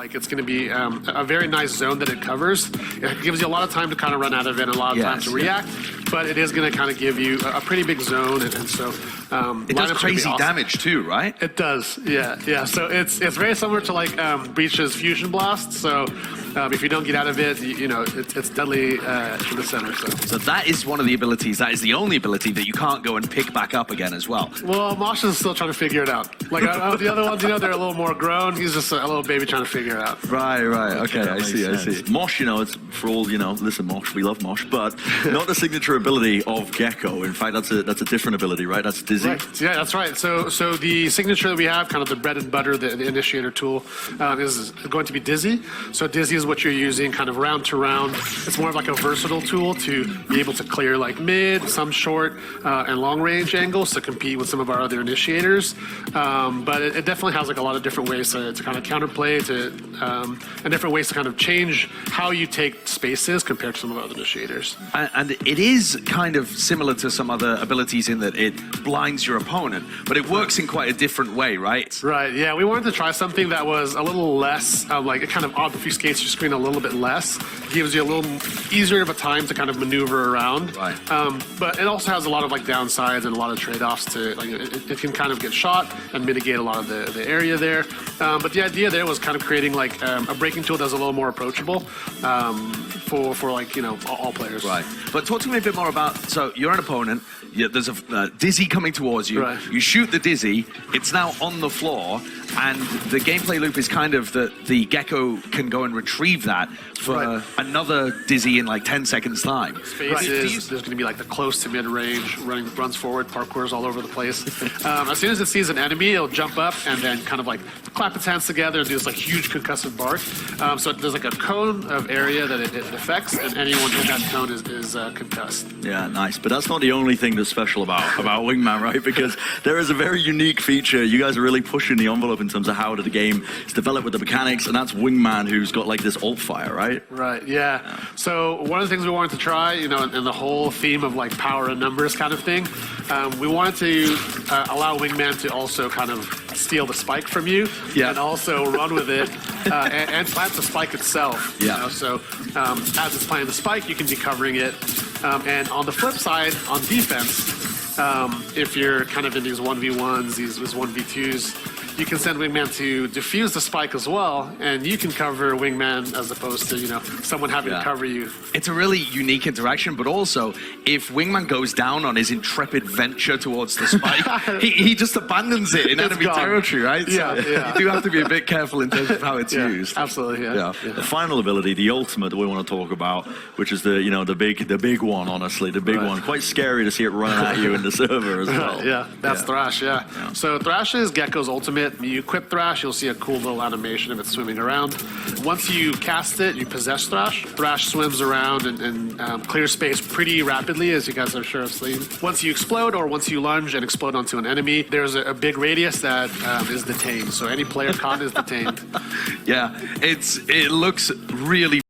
like it's going to be a very nice zone that it covers. It gives you a lot of time to kind of run out of it and a lot of time to react, but it is going to kind of give you a pretty big zone, and so it does crazy damage too, right? It does, yeah. So it's very similar to like Breach's Fusion Blast. So if you don't get out of it, you know it's deadly in the center. So that is one of the abilities. That is the only ability that you can't go and pick back up again as well. Well, Mosh is still trying to figure it out. Like the other ones, you know, they're a little more grown. He's just a little baby trying to figure it out. Right. Okay, I see. Mosh, you know, it's for all, you know, listen, Mosh, we love Mosh, but not the signature ability of Gekko. In fact, that's a different ability, right? That's Dizzy. Right. Yeah, that's right. So the signature that we have, kind of the bread and butter, the initiator tool, is going to be Dizzy. So Dizzy is what you're using kind of round to round. It's more of like a versatile tool to be able to clear like mid, some short, and long range angles to compete with some of our other initiators. But it definitely has like a lot of different ways to kind of counterplay, and different ways to kind of change how you take spaces compared to some of our other initiators. And it is kind of similar to some other abilities in that it blinds your opponent, but it works in quite a different way, right? Right, yeah. We wanted to try something that was a little less, like it kind of obfuscates your screen a little bit less, gives you a little easier of a time to kind of maneuver around. Right. But it also has a lot of like downsides and a lot of trade-offs to, like, it can kind of get shot and mitigate a lot of the area there. But the idea there was kind of creating like a breaking tool that's a little more approachable for like, you know, all players. Right. But talk to me a bit more about, so you're an opponent, there's a Dizzy coming towards you, right. You shoot the Dizzy, it's now on the floor, and the gameplay loop is kind of that the Gekko can go and retrieve that for another Dizzy in like 10 seconds time. Spaces, there's going to be like the close to mid-range, runs forward, parkours all over the place. As soon as it sees an enemy, it'll jump up and then kind of like clap its hands together and do this like huge concussive bark. So there's like a cone of area that it affects, and anyone in that cone is concussed. Yeah, nice. But that's not the only thing that's special about Wingman, right? Because there is a very unique feature. You guys are really pushing the envelope in terms of how the game is developed with the mechanics, and that's Wingman, who's got like this alt fire, right? Right, yeah. So one of the things we wanted to try, you know, in the whole theme of like power and numbers kind of thing, we wanted to allow Wingman to also kind of steal the spike from you, and also run with it and plant the spike itself. You know? So as it's planting the spike, you can be covering it. And on the flip side, on defense, if you're kind of in these 1v1s, these 1v2s, you can send Wingman to defuse the spike as well, and you can cover Wingman as opposed to, you know, someone having to cover you. It's a really unique interaction, but also, if Wingman goes down on his intrepid venture towards the spike, he just abandons it in enemy territory, right? Yeah, so you do have to be a bit careful in terms of how it's used. Absolutely, yeah. The final ability, the ultimate that we want to talk about, which is the, you know, the big one, honestly, the big one. Quite scary to see it running at you in the server as well. Yeah, that's Thrash, So Thrash is Gekko's ultimate. You equip Thrash, you'll see a cool little animation of it swimming around. Once you cast it, you possess Thrash. Thrash swims around and clears space pretty rapidly, as you guys are sure have seen. Once you explode or once you lunge and explode onto an enemy, there's a big radius that is detained. So any player caught is detained. Yeah, it looks really